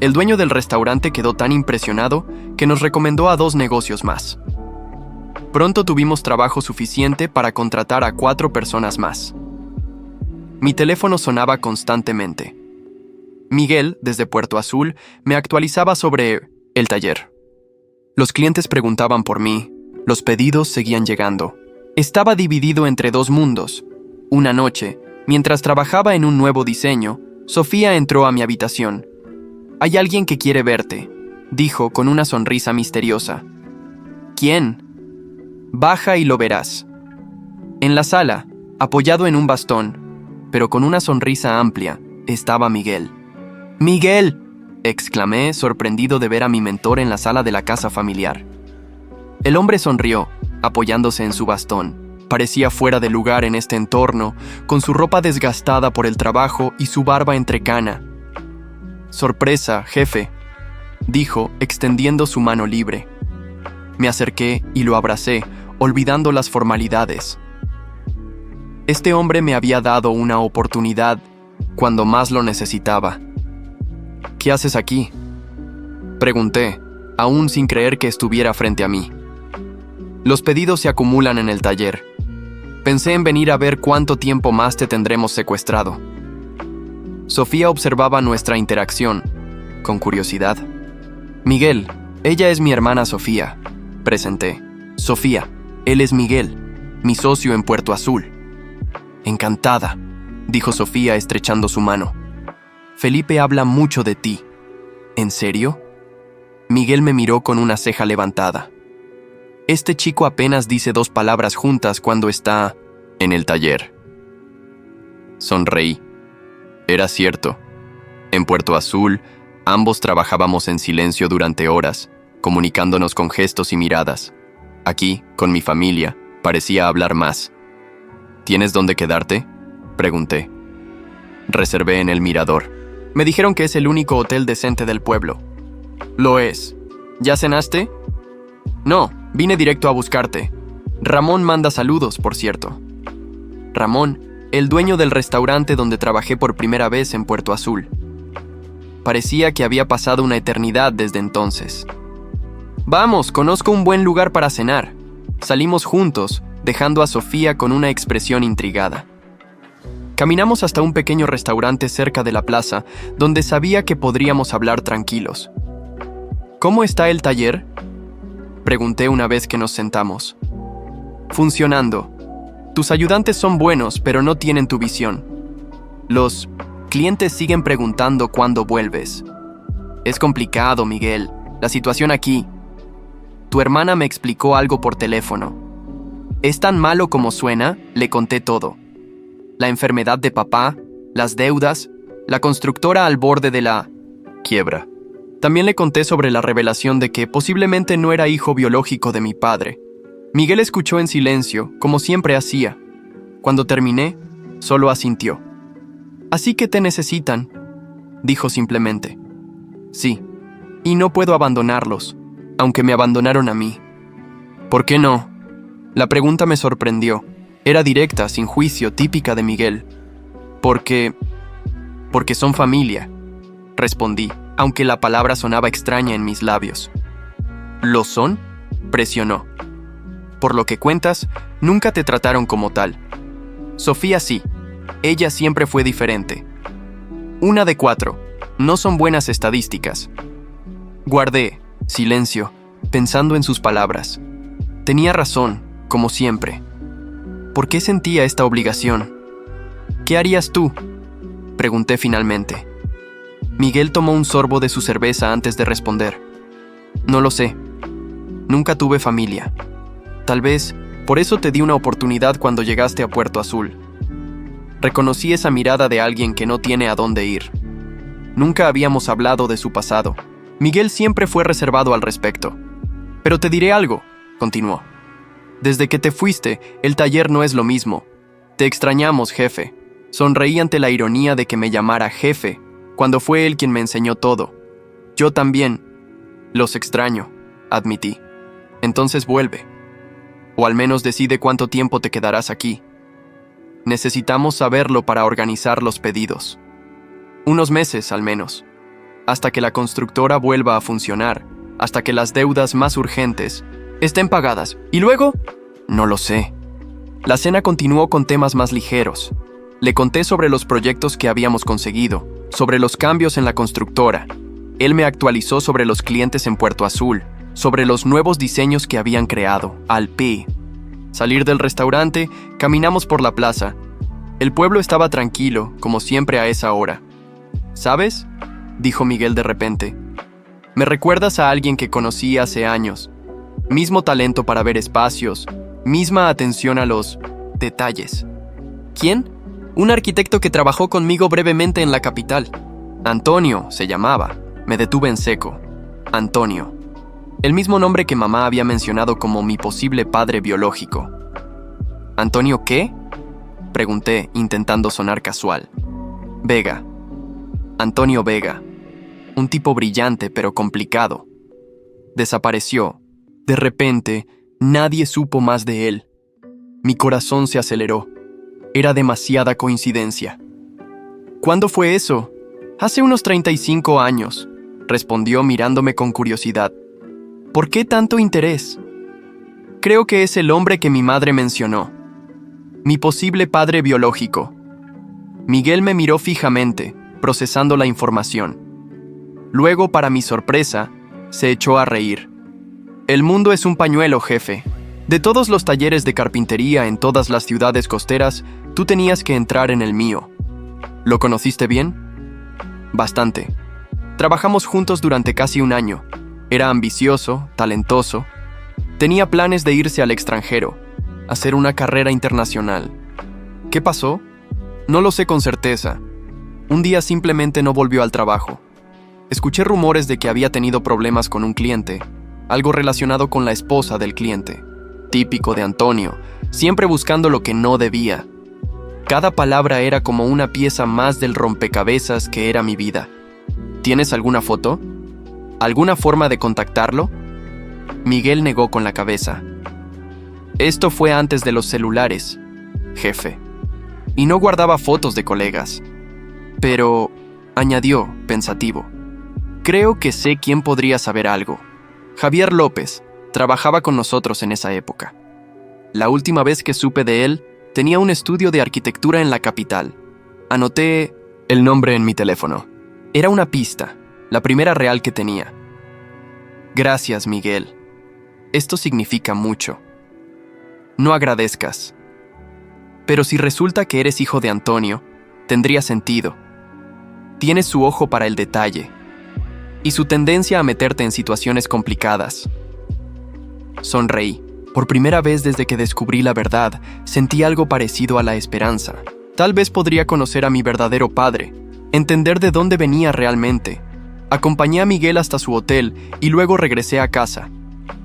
El dueño del restaurante quedó tan impresionado que nos recomendó a 2 negocios más. Pronto tuvimos trabajo suficiente para contratar a 4 personas más. Mi teléfono sonaba constantemente. Miguel, desde Puerto Azul, me actualizaba sobre el taller. Los clientes preguntaban por mí, los pedidos seguían llegando. Estaba dividido entre 2 mundos. Una noche, mientras trabajaba en un nuevo diseño, Sofía entró a mi habitación. «Hay alguien que quiere verte», dijo con una sonrisa misteriosa. «¿Quién?» «Baja y lo verás». En la sala, apoyado en un bastón, pero con una sonrisa amplia, estaba Miguel. «¡Miguel!», exclamé, sorprendido de ver a mi mentor en la sala de la casa familiar. El hombre sonrió, apoyándose en su bastón. Parecía fuera de lugar en este entorno, con su ropa desgastada por el trabajo y su barba entrecana. «Sorpresa, jefe», dijo, extendiendo su mano libre. Me acerqué y lo abracé, olvidando las formalidades. Este hombre me había dado una oportunidad cuando más lo necesitaba. «¿Qué haces aquí?», pregunté, aún sin creer que estuviera frente a mí. «Los pedidos se acumulan en el taller. Pensé en venir a ver cuánto tiempo más te tendremos secuestrado». Sofía observaba nuestra interacción, con curiosidad. «Miguel, ella es mi hermana Sofía», presenté. «Sofía, él es Miguel, mi socio en Puerto Azul». «Encantada», dijo Sofía estrechando su mano. «Felipe habla mucho de ti». «¿En serio?». Miguel me miró con una ceja levantada. «Este chico apenas dice 2 palabras juntas cuando está en el taller». Sonreí. Era cierto. En Puerto Azul, ambos trabajábamos en silencio durante horas, comunicándonos con gestos y miradas. Aquí, con mi familia, parecía hablar más. ¿Tienes dónde quedarte?, pregunté. Reservé en el Mirador. Me dijeron que es el único hotel decente del pueblo. Lo es. ¿Ya cenaste? No, vine directo a buscarte. Ramón manda saludos, por cierto. Ramón, el dueño del restaurante donde trabajé por primera vez en Puerto Azul. Parecía que había pasado una eternidad desde entonces. Vamos, conozco un buen lugar para cenar. Salimos juntos, dejando a Sofía con una expresión intrigada. Caminamos hasta un pequeño restaurante cerca de la plaza, donde sabía que podríamos hablar tranquilos. ¿Cómo está el taller?, pregunté una vez que nos sentamos. Funcionando. Tus ayudantes son buenos, pero no tienen tu visión. Los clientes siguen preguntando cuándo vuelves. Es complicado, Miguel. La situación aquí. Tu hermana me explicó algo por teléfono. ¿Es tan malo como suena? Le conté todo. La enfermedad de papá, las deudas, la constructora al borde de la quiebra. También le conté sobre la revelación de que posiblemente no era hijo biológico de mi padre. Miguel escuchó en silencio, como siempre hacía. Cuando terminé, solo asintió. «Así que te necesitan», dijo simplemente. «Sí, y no puedo abandonarlos, aunque me abandonaron a mí». «¿Por qué no?». La pregunta me sorprendió. Era directa, sin juicio, típica de Miguel. Porque son familia», respondí, aunque la palabra sonaba extraña en mis labios. «¿Lo son?», presionó. «Por lo que cuentas, nunca te trataron como tal. Sofía sí, ella siempre fue diferente. 1 de 4, no son buenas estadísticas». Guardé silencio, pensando en sus palabras. Tenía razón, como siempre. ¿Por qué sentía esta obligación? «¿Qué harías tú?», pregunté finalmente. Miguel tomó un sorbo de su cerveza antes de responder. «No lo sé. Nunca tuve familia. Tal vez por eso te di una oportunidad cuando llegaste a Puerto Azul». Reconocí esa mirada de alguien que no tiene a dónde ir. Nunca habíamos hablado de su pasado. Miguel siempre fue reservado al respecto. «Pero te diré algo», continuó. «Desde que te fuiste, el taller no es lo mismo. Te extrañamos, jefe». Sonreí ante la ironía de que me llamara jefe, cuando fue él quien me enseñó todo. «Yo también. Los extraño», admití. «Entonces vuelve. O al menos decide cuánto tiempo te quedarás aquí. Necesitamos saberlo para organizar los pedidos. Unos meses, al menos. Hasta que la constructora vuelva a funcionar, hasta que las deudas más urgentes estén pagadas. ¿Y luego?». «No lo sé». La cena continuó con temas más ligeros. Le conté sobre los proyectos que habíamos conseguido, sobre los cambios en la constructora. Él me actualizó sobre los clientes en Puerto Azul, sobre los nuevos diseños que habían creado, al P. Salir del restaurante, caminamos por la plaza. El pueblo estaba tranquilo, como siempre a esa hora. «¿Sabes?», dijo Miguel de repente. «Me recuerdas a alguien que conocí hace años. Mismo talento para ver espacios, misma atención a los detalles». «¿Quién?». «Un arquitecto que trabajó conmigo brevemente en la capital. Antonio se llamaba». Me detuve en seco. Antonio. El mismo nombre que mamá había mencionado como mi posible padre biológico. «¿Antonio qué?», pregunté, intentando sonar casual. «Vega. Antonio Vega. Un tipo brillante pero complicado. Desapareció. De repente, nadie supo más de él. Mi corazón se aceleró. Era demasiada coincidencia». «¿Cuándo fue eso?». «Hace unos 35 años», respondió mirándome con curiosidad. «¿Por qué tanto interés?». «Creo que es el hombre que mi madre mencionó. Mi posible padre biológico». Miguel me miró fijamente, procesando la información. Luego, para mi sorpresa, se echó a reír. «El mundo es un pañuelo, jefe. De todos los talleres de carpintería en todas las ciudades costeras, tú tenías que entrar en el mío. ¿Lo conociste bien?». «Bastante. Trabajamos juntos durante casi un año. Era ambicioso, talentoso. Tenía planes de irse al extranjero, hacer una carrera internacional. ¿Qué pasó? No lo sé con certeza. Un día simplemente no volvió al trabajo. Escuché rumores de que había tenido problemas con un cliente, algo relacionado con la esposa del cliente. Típico de Antonio, siempre buscando lo que no debía. Cada palabra era como una pieza más del rompecabezas que era mi vida. ¿Tienes alguna foto? ¿Alguna forma de contactarlo?». Miguel negó con la cabeza. «Esto fue antes de los celulares, jefe. Y no guardaba fotos de colegas». «Pero», añadió, pensativo, Creo que sé quién podría saber algo. Javier López trabajaba con nosotros en esa época. La última vez que supe de él, tenía un estudio de arquitectura en la capital. Anoté el nombre en mi teléfono. Era una pista, la primera real que tenía. Gracias, Miguel. Esto significa mucho. No agradezcas. Pero si resulta que eres hijo de Antonio, tendría sentido. Tienes su ojo para el detalle y su tendencia a meterte en situaciones complicadas. Sonreí. Por primera vez desde que descubrí la verdad, sentí algo parecido a la esperanza. Tal vez podría conocer a mi verdadero padre, entender de dónde venía realmente. Acompañé a Miguel hasta su hotel y luego regresé a casa.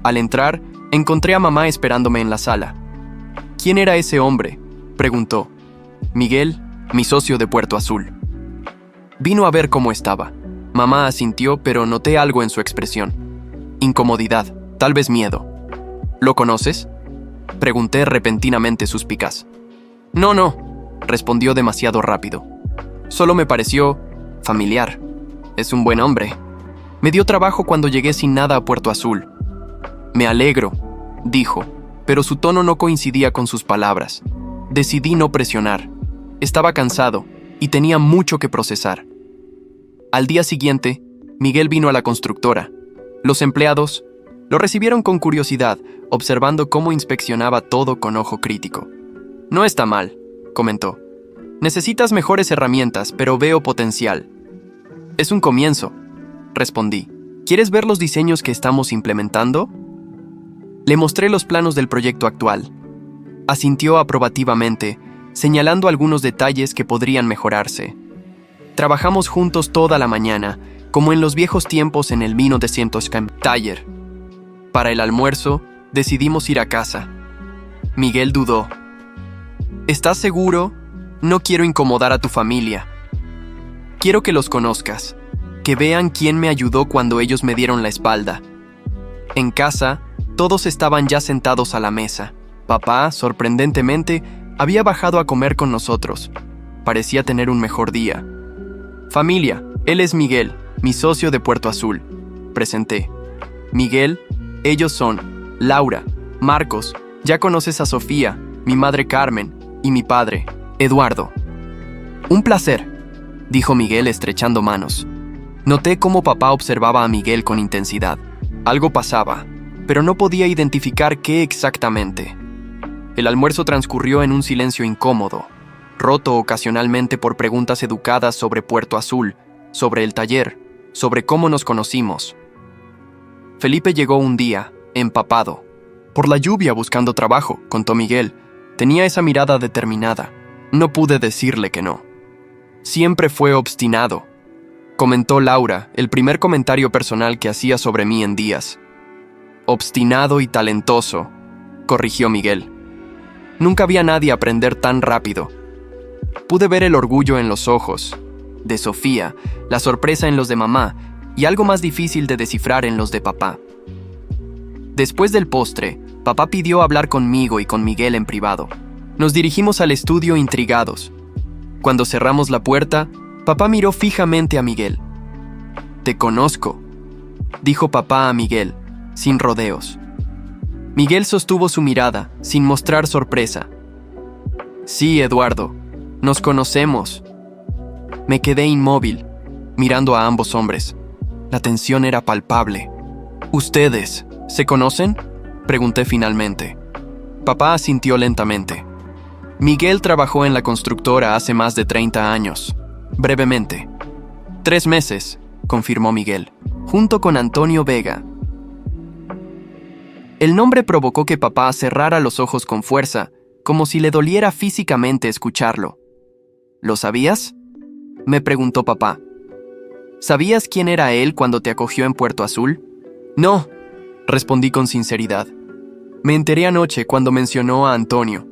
Al entrar, encontré a mamá esperándome en la sala. ¿Quién era ese hombre?, preguntó. Miguel, mi socio de Puerto Azul. Vino a ver cómo estaba. Mamá asintió, pero noté algo en su expresión. Incomodidad, tal vez miedo. ¿Lo conoces?, pregunté repentinamente suspicaz. No, respondió demasiado rápido. Solo me pareció familiar. Es un buen hombre. Me dio trabajo cuando llegué sin nada a Puerto Azul. Me alegro, dijo, pero su tono no coincidía con sus palabras. Decidí no presionar. Estaba cansado y tenía mucho que procesar. Al día siguiente, Miguel vino a la constructora. Los empleados lo recibieron con curiosidad, observando cómo inspeccionaba todo con ojo crítico. No está mal, comentó. Necesitas mejores herramientas, pero veo potencial. Es un comienzo, respondí. ¿Quieres ver los diseños que estamos implementando? Le mostré los planos del proyecto actual. Asintió aprobativamente, señalando algunos detalles que podrían mejorarse. Trabajamos juntos toda la mañana, como en los viejos tiempos en el 1900 Taller. Para el almuerzo, decidimos ir a casa. Miguel dudó. ¿Estás seguro? No quiero incomodar a tu familia. Quiero que los conozcas, que vean quién me ayudó cuando ellos me dieron la espalda. En casa, todos estaban ya sentados a la mesa. Papá, sorprendentemente, había bajado a comer con nosotros. Parecía tener un mejor día. Familia, él es Miguel, mi socio de Puerto Azul, presenté. Miguel, ellos son Laura, Marcos, ya conoces a Sofía, mi madre Carmen, y mi padre, Eduardo. Un placer, dijo Miguel estrechando manos. Noté cómo papá observaba a Miguel con intensidad. Algo pasaba, pero no podía identificar qué exactamente. El almuerzo transcurrió en un silencio incómodo, roto ocasionalmente por preguntas educadas sobre Puerto Azul, sobre el taller, sobre cómo nos conocimos. Felipe llegó un día, empapado. Por la lluvia buscando trabajo, contó Miguel. Tenía esa mirada determinada. No pude decirle que no. Siempre fue obstinado, comentó Laura, el primer comentario personal que hacía sobre mí en días. Obstinado y talentoso, corrigió Miguel. Nunca vi a nadie aprender tan rápido. Pude ver el orgullo en los ojos de Sofía, la sorpresa en los de mamá y algo más difícil de descifrar en los de papá. Después del postre, papá pidió hablar conmigo y con Miguel en privado. Nos dirigimos al estudio intrigados. Cuando cerramos la puerta, papá miró fijamente a Miguel. «Te conozco», dijo papá a Miguel, sin rodeos. Miguel sostuvo su mirada, sin mostrar sorpresa. «Sí, Eduardo, nos conocemos». Me quedé inmóvil, mirando a ambos hombres. La tensión era palpable. «¿Ustedes se conocen?», pregunté finalmente. Papá asintió lentamente. Miguel trabajó en la constructora hace más de 30 años. Brevemente. 3 meses, confirmó Miguel, junto con Antonio Vega. El nombre provocó que papá cerrara los ojos con fuerza, como si le doliera físicamente escucharlo. ¿Lo sabías?, me preguntó papá. ¿Sabías quién era él cuando te acogió en Puerto Azul? No, respondí con sinceridad. Me enteré anoche cuando mencionó a Antonio.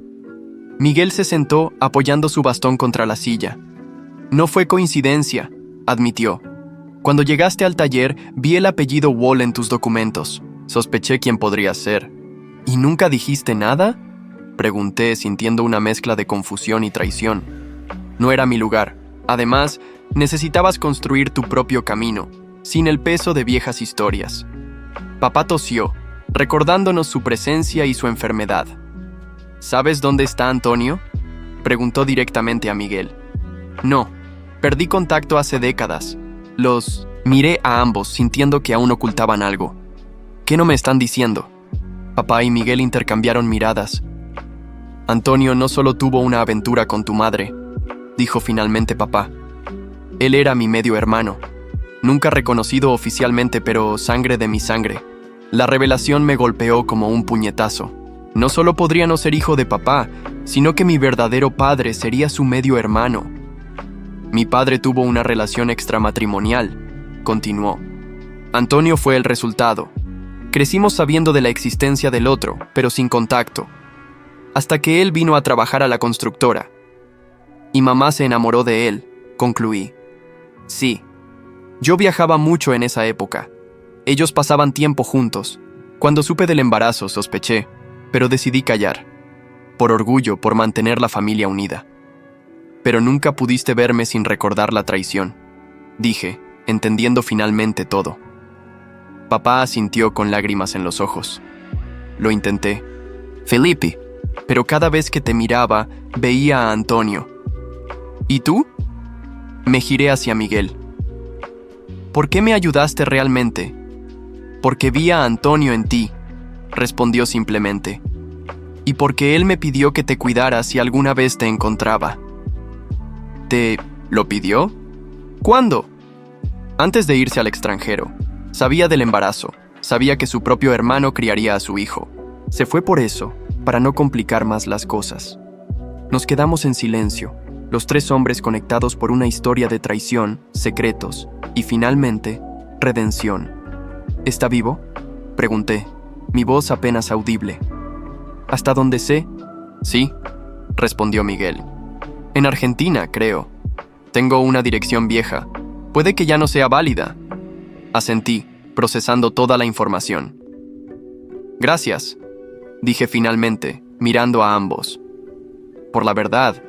Miguel se sentó apoyando su bastón contra la silla. No fue coincidencia, admitió. Cuando llegaste al taller, vi el apellido Wall en tus documentos. Sospeché quién podría ser. ¿Y nunca dijiste nada?, pregunté, sintiendo una mezcla de confusión y traición. No era mi lugar. Además, necesitabas construir tu propio camino. sin el peso de viejas historias. Papá tosió, recordándonos su presencia y su enfermedad. ¿Sabes dónde está Antonio?, preguntó directamente a Miguel. No, perdí contacto hace décadas. Los miré a ambos, sintiendo que aún ocultaban algo. ¿Qué no me están diciendo? Papá y Miguel intercambiaron miradas. Antonio no solo tuvo una aventura con tu madre, dijo finalmente papá. Él era mi medio hermano. Nunca reconocido oficialmente, pero sangre de mi sangre. La revelación me golpeó como un puñetazo. No solo podría no ser hijo de papá, sino que mi verdadero padre sería su medio hermano. Mi padre tuvo una relación extramatrimonial, continuó. Antonio fue el resultado. Crecimos sabiendo de la existencia del otro, pero sin contacto. Hasta que él vino a trabajar a la constructora. Y mamá se enamoró de él, concluí. Sí. Yo viajaba mucho en esa época. Ellos pasaban tiempo juntos. Cuando supe del embarazo, sospeché, pero decidí callar. Por orgullo, por mantener la familia unida. Pero nunca pudiste verme sin recordar la traición, dije, entendiendo finalmente todo. Papá asintió con lágrimas en los ojos. Lo intenté. Felipe, pero cada vez que te miraba, veía a Antonio. ¿Y tú? Me giré hacia Miguel. ¿Por qué me ayudaste realmente? Porque vi a Antonio en ti, respondió simplemente. Y porque él me pidió que te cuidara si alguna vez te encontraba. ¿Te lo pidió? ¿Cuándo? Antes de irse al extranjero. Sabía del embarazo. Sabía que su propio hermano criaría a su hijo. Se fue por eso, para no complicar más las cosas. Nos quedamos en silencio, los tres hombres conectados por una historia de traición, secretos y, finalmente, redención. ¿Está vivo?, pregunté, mi voz apenas audible. ¿Hasta donde sé? Sí, respondió Miguel. En Argentina, creo. Tengo una dirección vieja. Puede que ya no sea válida. Asentí, procesando toda la información. Gracias, dije finalmente, mirando a ambos. Por la verdad,